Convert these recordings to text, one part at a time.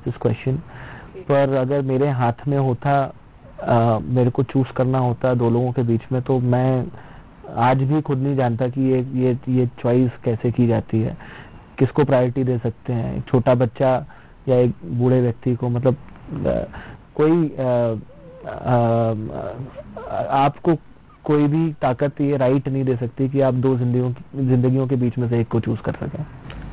This question, पर अगर मेरे हाथ में होता, मेरे को चूज करना होता दो लोगों के बीच में, तो मैं आज भी खुद नहीं जानता कि ये चॉइस कैसे की जाती है, किसको प्रायोरिटी दे सकते हैं, एक छोटा बच्चा या एक बूढ़े व्यक्ति को। मतलब कोई आपको कोई भी ताकत ये राइट नहीं दे सकती कि आप दो जिंदगियों के बीच में से एक को चूज कर सकें।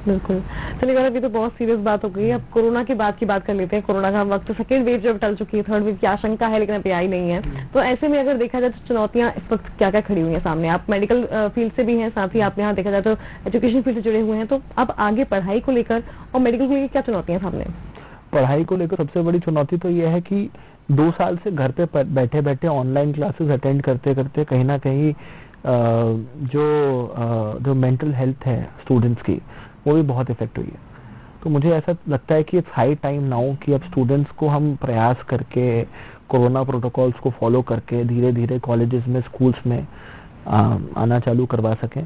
बिल्कुल। चलिए गौरव, अभी तो बहुत सीरियस बात हो गई, अब कोरोना के बाद की बात कर लेते हैं। कोरोना का वक्त, सेकेंड वेव जब टल चुकी है, थर्ड वेव की आशंका है लेकिन अभी आई नहीं है, तो ऐसे में अगर देखा जाए तो चुनौतियां इस वक्त क्या क्या खड़ी हुई हैं सामने? आप मेडिकल फील्ड से भी हैं, साथ ही आप यहाँ देखा जाए तो एजुकेशन फील्ड से जुड़े हुए हैं, तो अब आगे पढ़ाई को लेकर और मेडिकल को लेकर क्या चुनौतियां सामने? पढ़ाई को लेकर सबसे बड़ी चुनौती तो यह है कि 2 साल से घर पे बैठे बैठे ऑनलाइन क्लासेस अटेंड करते करते कहीं ना कहीं जो मेंटल हेल्थ है स्टूडेंट्स की, वो भी बहुत इफेक्ट हुई है। तो मुझे ऐसा लगता है कि इट्स हाई टाइम नाउ कि अब स्टूडेंट्स को हम प्रयास करके कोरोना प्रोटोकॉल्स को फॉलो करके धीरे धीरे कॉलेजेस में, स्कूल्स में आना चालू करवा सकें,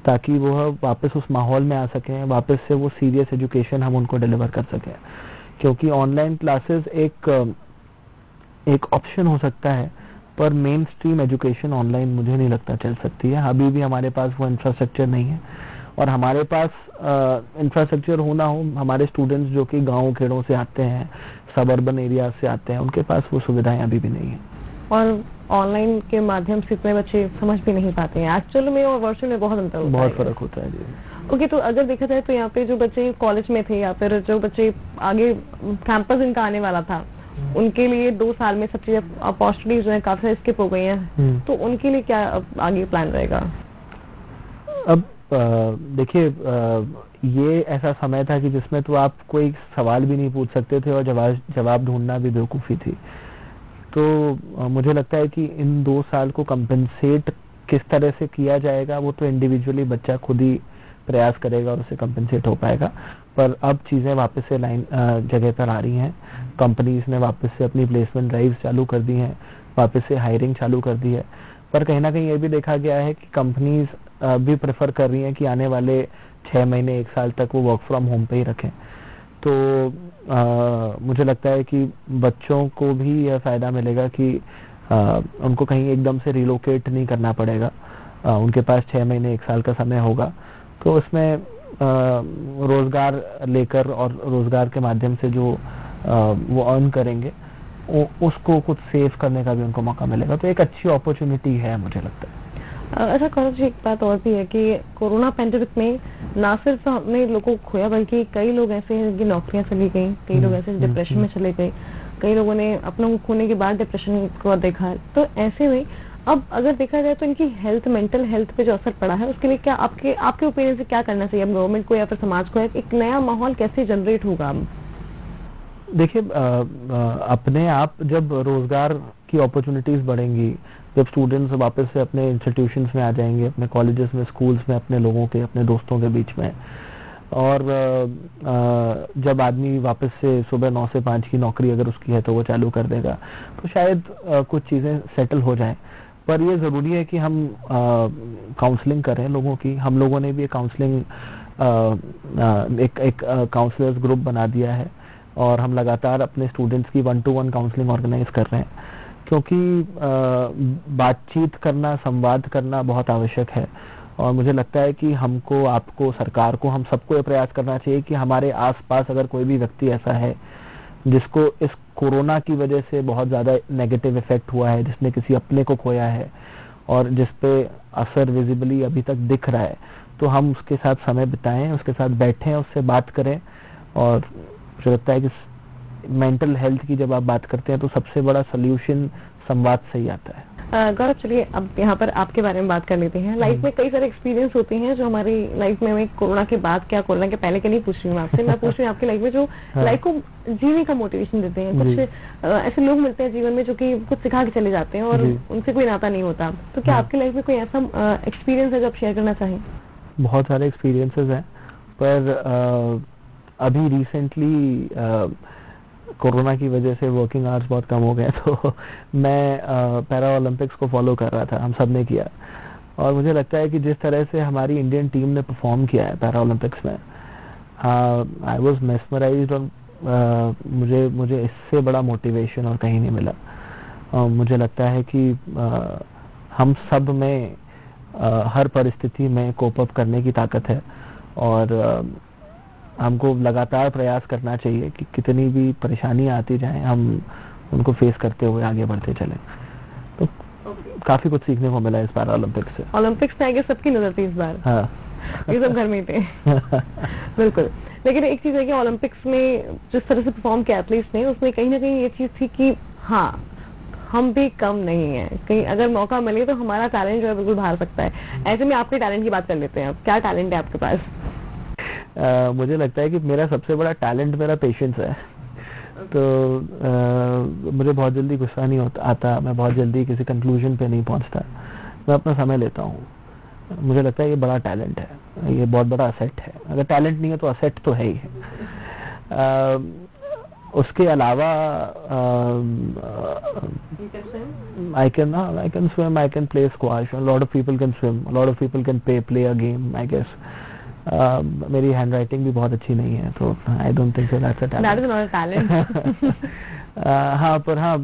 ताकि वो वापस उस माहौल में आ सकें, वापस से वो सीरियस एजुकेशन हम उनको डिलीवर कर सकें। क्योंकि ऑनलाइन क्लासेस एक ऑप्शन हो सकता है, पर मेन स्ट्रीम एजुकेशन ऑनलाइन मुझे नहीं लगता चल सकती है। अभी भी हमारे पास वो इंफ्रास्ट्रक्चर नहीं है, और हमारे पास इंफ्रास्ट्रक्चर हो ना हो, हमारे स्टूडेंट्स जो कि गाँव खेड़ों से आते हैं, सब अर्बन एरिया से आते हैं, उनके पास वो सुविधाएं अभी भी नहीं है। और ऑनलाइन के माध्यम से इतने बच्चे समझ भी नहीं पाते हैं, एक्चुअल में और वर्चुअल में बहुत अंतर होता है। बहुत फर्क होता है जी। ओके, तो अगर देखा जाए तो यहाँ पे जो बच्चे कॉलेज में थे या फिर जो बच्चे आगे कैंपस इनका आने वाला था, उनके लिए 2 साल में सब चीजें अपॉर्चुनिटीज जो है काफी स्किप हो गई हैं, तो उनके लिए क्या आगे प्लान रहेगा? अब देखिए, ये ऐसा समय था कि जिसमें तो आप कोई सवाल भी नहीं पूछ सकते थे और जवाब ढूंढना भी बेवकूफ़ी थी। तो मुझे लगता है कि इन 2 साल को कंपेंसेट किस तरह से किया जाएगा, वो तो इंडिविजुअली बच्चा खुद ही प्रयास करेगा और उसे कंपेंसेट हो पाएगा। पर अब चीज़ें वापस से जगह पर आ रही हैं। कंपनीज ने वापस से अपनी प्लेसमेंट ड्राइव चालू कर दी हैं, वापस से हायरिंग चालू कर दी है। पर कहीं ना कहीं ये भी देखा गया है कि कंपनीज भी प्रेफर कर रही हैं कि आने वाले 6 महीने 1 साल तक वो वर्क फ्रॉम होम पे ही रखें। तो मुझे लगता है कि बच्चों को भी यह फायदा मिलेगा कि उनको कहीं एकदम से रिलोकेट नहीं करना पड़ेगा। उनके पास 6 महीने 1 साल का समय होगा, तो उसमें रोजगार लेकर और रोजगार के माध्यम से जो वो अर्न करेंगे, उसको कुछ सेव करने का भी उनको मौका मिलेगा। तो एक अच्छी अपॉर्चुनिटी है मुझे लगता है। अच्छा गौरव जी, एक बात और भी है कि कोरोना पैंडेमिक में ना सिर्फ हमने लोगों को खोया, बल्कि कई लोग ऐसे हैं जिनकी नौकरियां चली गई, कई लोग ऐसे डिप्रेशन में चले गए, कई लोगों ने अपनों को खोने के बाद डिप्रेशन को देखा। तो ऐसे में अब अगर देखा जाए तो इनकी हेल्थ, मेंटल हेल्थ पे जो असर पड़ा है, उसके लिए क्या आपके ओपिनियन से क्या करना चाहिए अब गवर्नमेंट को या फिर समाज को? एक नया माहौल कैसे जनरेट होगा? देखिए, अपने आप जब रोजगार की अपॉर्चुनिटीज बढ़ेंगी, जब स्टूडेंट्स वापस से अपने इंस्टीट्यूशंस में आ जाएंगे, अपने कॉलेजेस में, स्कूल्स में, अपने लोगों के, अपने दोस्तों के बीच में, और जब आदमी वापस से सुबह 9 से 5 की नौकरी अगर उसकी है तो वो चालू कर देगा, तो शायद कुछ चीज़ें सेटल हो जाएं। पर ये ज़रूरी है कि हम काउंसलिंग करें लोगों की। हम लोगों ने भी काउंसलिंग, एक काउंसलर्स ग्रुप बना दिया है, और हम लगातार अपने स्टूडेंट्स की 1-to-1 काउंसलिंग ऑर्गेनाइज कर रहे हैं, क्योंकि बातचीत करना, संवाद करना बहुत आवश्यक है। और मुझे लगता है कि हमको, आपको, सरकार को, हम सबको ये प्रयास करना चाहिए कि हमारे आसपास अगर कोई भी व्यक्ति ऐसा है जिसको इस कोरोना की वजह से बहुत ज़्यादा नेगेटिव इफेक्ट हुआ है, जिसने किसी अपने को खोया है और जिस पे असर विजिबली अभी तक दिख रहा है, तो हम उसके साथ समय बिताएं, उसके साथ बैठें, उससे बात करें। और मुझे लगता है कि मेंटल हेल्थ की जब आप बात करते हैं तो सबसे बड़ा सोल्यूशन संवाद से ही आता है। गौरव, चलिए अब यहाँ पर आपके बारे में बात कर लेते हैं। लाइफ में कई सारे एक्सपीरियंस होते हैं जो हमारी लाइफ में, मैं कोरोना के बाद क्या, कोरोना के पहले के नहीं पूछ रही हूँ आपसे, मैं पूछ रही हूँ आपकी लाइफ में जो लाइफ को जीने का मोटिवेशन देते हैं। कुछ ऐसे लोग मिलते हैं जीवन में जो कि कुछ सिखा के चले जाते हैं और उनसे कोई नाता नहीं होता। तो क्या आपकी लाइफ में कोई ऐसा एक्सपीरियंस है जो आप शेयर करना चाहें? बहुत सारे एक्सपीरियंसेस हैं, पर अभी रिसेंटली कोरोना की वजह से वर्किंग आवर्स बहुत कम हो गए, तो मैं पैरा ओलंपिक्स को फॉलो कर रहा था, हम सब ने किया। और मुझे लगता है कि जिस तरह से हमारी इंडियन टीम ने परफॉर्म किया है पैरा ओलंपिक्स में, आई वाज मेस्मराइज्ड। और मुझे इससे बड़ा मोटिवेशन और कहीं नहीं मिला। मुझे लगता है कि हम सब में हर परिस्थिति में कोप अप करने की ताकत है और हमको लगातार प्रयास करना चाहिए कि कितनी भी परेशानी आती जाए हम उनको फेस करते हुए आगे बढ़ते चलें। तो काफी कुछ सीखने को मिला इस बार ओलंपिक्स से। ओलंपिक्स में आगे सबकी नजर थी इस बार। हाँ ये सब घर में थे। बिल्कुल। लेकिन एक चीज है कि ओलंपिक्स में जिस तरह से परफॉर्म किया एथलीट्स ने, उसमें कहीं ना कहीं ये चीज थी कि हाँ, हम भी कम नहीं है, कहीं अगर मौका मिले तो हमारा टैलेंट जो है बिल्कुल बाहर सकता है। ऐसे में आपके टैलेंट की बात कर लेते हैं। अब क्या टैलेंट है आपके पास? मुझे लगता है कि मेरा सबसे बड़ा टैलेंट मेरा पेशेंस है। तो मुझे बहुत जल्दी गुस्सा नहीं आता, मैं बहुत जल्दी किसी कंक्लूजन पे नहीं पहुंचता, मैं अपना समय लेता हूँ। मुझे लगता है ये बड़ा टैलेंट है, ये बहुत बड़ा असेट है। अगर टैलेंट नहीं है तो असेट तो है ही है। उसके अलावा I can swim, I can play squash. A lot of people can swim, a lot of people can play a game, I guess. मेरी हैंड राइटिंग भी बहुत अच्छी नहीं है, तो I don't think so that's a talent. That is not a talent. हाँ, पर हाँ,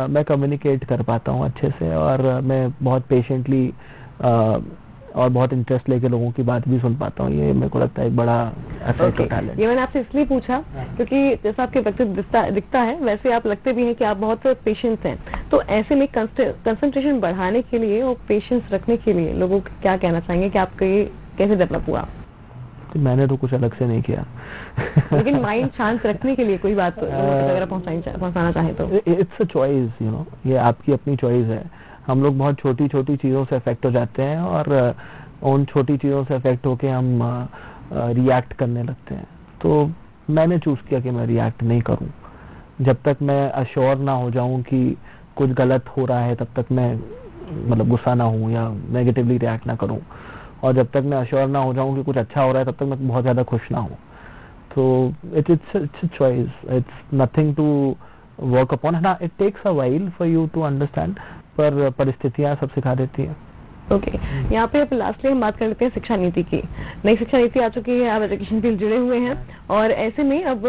मैं कम्युनिकेट कर पाता हूँ अच्छे से और मैं बहुत पेशेंटली और बहुत इंटरेस्ट लेके लोगों की बात भी सुन पाता हूँ। ये मेरे को लगता है एक बड़ा असेट और टैलेंट। ये मैंने आपसे इसलिए पूछा क्योंकि जैसा आपके व्यक्तित्व दिखता है वैसे आप लगते भी हैं कि आप बहुत पेशेंस हैं। तो ऐसे में कंसंट्रेशन बढ़ाने के लिए और पेशेंस रखने के लिए लोगों को क्या कहना चाहेंगे कि आपका ये कैसे डेवलप हुआ? मैंने तो कुछ अलग से नहीं किया। लेकिन माइंड शांत रखने के लिए कोई बात अगर पहुंचाना चाहे तो इट्स अ चॉइस, ये आपकी अपनी चॉइस है। हम लोग बहुत छोटी छोटी चीजों से अफेक्ट हो जाते हैं और उन छोटी चीजों से अफेक्ट होके हम रिएक्ट करने लगते हैं। तो मैंने चूज किया कि मैं रिएक्ट नहीं करूं। जब तक मैं अश्योर ना हो जाऊं कि कुछ गलत हो रहा है तब तक मैं मतलब गुस्सा ना हूं या नेगेटिवली रिएक्ट ना करूं, और जब तक मैं अश्योर ना हो जाऊं कि कुछ अच्छा हो रहा है तब तक मैं बहुत ज्यादा खुश ना हूं। तो it's a choice, it's nothing to work upon. ना, it takes a while for you to understand, पर परिस्थितियां सब सिखा देती है। ओके, यहाँ पे लास्टली हम बात कर लेते हैं शिक्षा नीति की। नई शिक्षा नीति आ चुकी है, आप एजुकेशन फील्ड जुड़े हुए हैं और ऐसे में अब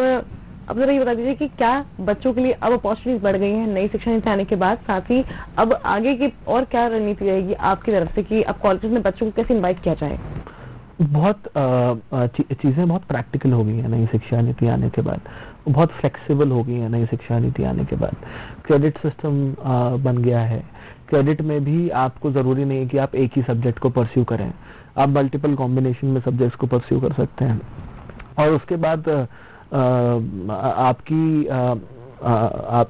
जरा ये बता दीजिए कि क्या बच्चों के लिए अब अपॉर्चुनिटीज बढ़ गई हैं नई शिक्षा नीति आने के बाद? साथ ही अब आगे की और क्या रणनीति रहेगी आपकी तरफ से कि अब कॉलेज में बच्चों को कैसे इन्वाइट किया जाए? बहुत चीजें बहुत प्रैक्टिकल हो गई है नई शिक्षा नीति आने के बाद, बहुत फ्लेक्सिबल हो गई है नई शिक्षा नीति आने के बाद। क्रेडिट सिस्टम बन गया है। क्रेडिट में भी आपको जरूरी नहीं है कि आप एक ही सब्जेक्ट को परस्यू करें, आप मल्टीपल कॉम्बिनेशन में सब्जेक्ट्स को परस्यू कर सकते हैं। और उसके बाद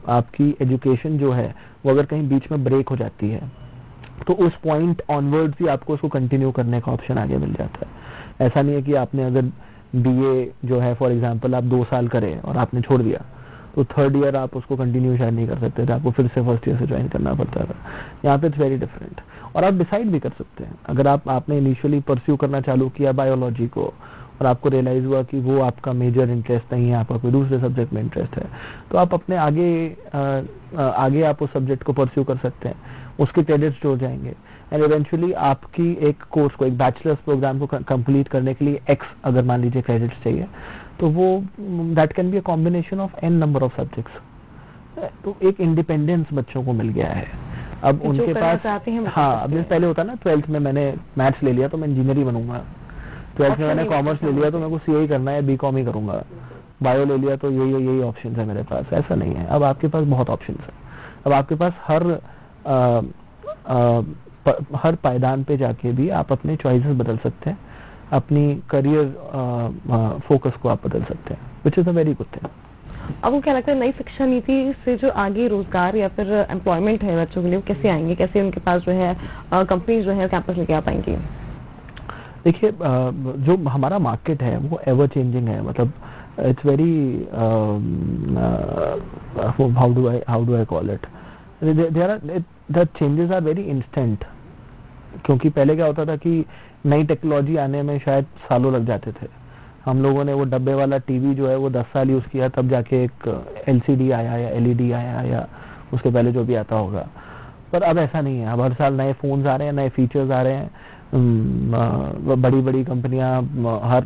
आपकी एजुकेशन जो है वो अगर कहीं बीच में ब्रेक हो जाती है तो उस पॉइंट ऑनवर्ड्स ही आपको उसको कंटिन्यू करने का ऑप्शन आगे मिल जाता है। ऐसा नहीं है कि आपने अगर बीए जो है फॉर एग्जांपल आप 2 साल करें और आपने छोड़ दिया तो थर्ड ईयर आप उसको कंटिन्यू शायद नहीं कर सकते थे, आपको फिर से फर्स्ट ईयर से ज्वाइन करना पड़ता था। यहाँ पे इट्स वेरी डिफरेंट। और आप डिसाइड भी कर सकते हैं, अगर आपने इनिशियली परस्यू करना चालू किया बायोलॉजी को और आपको रियलाइज हुआ कि वो आपका मेजर इंटरेस्ट नहीं है, आपका कोई दूसरे सब्जेक्ट में इंटरेस्ट है, तो आप अपने आगे आप उस सब्जेक्ट को परस्यू कर सकते हैं, उसके क्रेडिट्स जोड़ जाएंगे एंड इवेंचुअली आपकी एक कोर्स को, एक बैचलर्स प्रोग्राम को कंप्लीट करने के लिए एक्स अगर मान लीजिए क्रेडिट्स चाहिए तो वो that can be a combination of N number of subjects. तो एक इंडिपेंडेंस बच्चों को मिल गया है अब उनके पास। हाँ, अब जैसे पहले होता ना 12th में मैंने मैथ्स ले लिया तो मैं इंजीनियर ही बनूंगा, 12th में मैंने कॉमर्स ले लिया तो मेरे को सीए ही करना है, बीकॉम ही करूंगा, बायो ले लिया तो यही ऑप्शन है मेरे पास। ऐसा नहीं है, अब आपके पास बहुत ऑप्शन है। अब आपके पास हर पायदान पे जाके भी आप अपने चॉइसेस बदल सकते हैं, अपनी करियर फोकस को आप बदल सकते हैं, which is a very good thing. आपको क्या लगता है नई शिक्षा नीति से जो आगे रोजगार या फिर एम्प्लॉयमेंट है बच्चों के लिए, वो कैसे आएंगे, कैसे उनके पास जो है कंपनीज जो है कैंपस लेके आ पाएंगी? देखिए, जो हमारा मार्केट है वो एवर चेंजिंग है। मतलब it's very how do I call it, the changes are very instant. क्योंकि पहले क्या होता था कि नई टेक्नोलॉजी आने में शायद सालों लग जाते थे। हम लोगों ने वो डब्बे वाला टीवी जो है वो 10 साल यूज किया, तब जाके एक एलसीडी आया या एलईडी आया या उसके पहले जो भी आता होगा। पर अब ऐसा नहीं है, अब हर साल नए फोन्स आ रहे हैं, नए फीचर्स आ रहे हैं। बड़ी बड़ी कंपनियां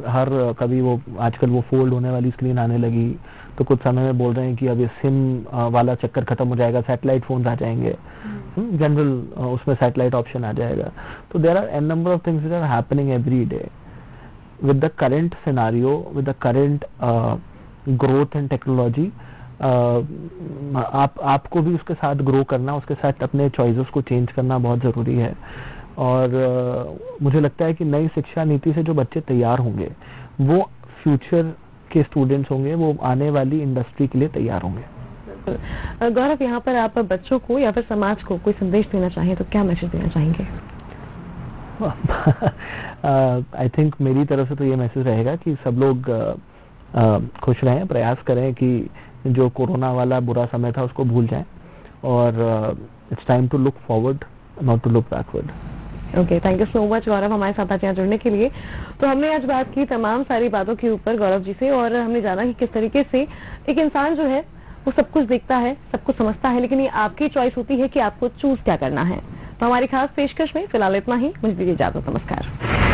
हर कभी वो आजकल वो फोल्ड होने वाली स्क्रीन आने लगी, तो कुछ समय में बोल रहे हैं कि अब ये सिम वाला चक्कर खत्म हो जाएगा, सैटेलाइट फोन्स आ जाएंगे, जनरल उसमें सैटेलाइट ऑप्शन आ जाएगा. तो there are N number of things that are happening every day. With the current scenario, with the current growth and technology, आपको भी उसके साथ ग्रो करना, उसके साथ अपने चॉइसेस को चेंज करना बहुत जरूरी है. और मुझे लगता है कि नई शिक्षा नीति से जो बच्चे तैयार होंगे वो फ्यूचर के स्टूडेंट्स होंगे, वो आने वाली इंडस्ट्री के लिए तैयार होंगे. गौरव, यहाँ पर आप बच्चों को या फिर समाज को कोई संदेश देना चाहें तो क्या मैसेज देना चाहेंगे? आई थिंक मेरी तरफ से तो ये मैसेज रहेगा कि सब लोग खुश रहें, प्रयास करें कि जो कोरोना वाला बुरा समय था उसको भूल जाएं, और it's time to look forward, not to look backward. Okay, thank you so much Gaurav हमारे साथ आज यहाँ जुड़ने के लिए. तो हमने आज बात की तमाम सारी बातों के ऊपर गौरव जी से, और हमने जाना कि किस तरीके से एक इंसान जो है वो सब कुछ देखता है, सब कुछ समझता है, लेकिन ये आपकी चॉइस होती है कि आपको चूज क्या करना है. तो हमारी खास पेशकश में फिलहाल इतना ही. मुझे दीजिए इजाजत. नमस्कार.